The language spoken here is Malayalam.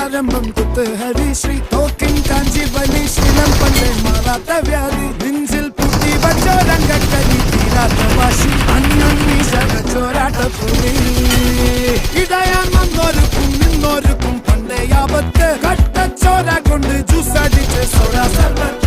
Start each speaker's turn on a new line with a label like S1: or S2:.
S1: ആരംഭം കുത്ത് ഹരിശ്രീ തോക്കിൻ കാഞ്ചി വലി ശ്രീലം പണ്ടേ മാറാത്ത വ്യാധി നെഞ്ചിൽ പൂട്ടി വച്ചോരംഗക്കലി തീരാത്ത വാശി അന്യോന്മീശോരാട്ടപ്പുലി ഇടയാൻ വന്നോർക്കും നിന്നോർക്കും പണ്ടേ ആപത്ത് കട്ടച്ചോര കൊണ്ട് ജ്യൂസ് അടിച്ച് സോഡ സർബത്ത്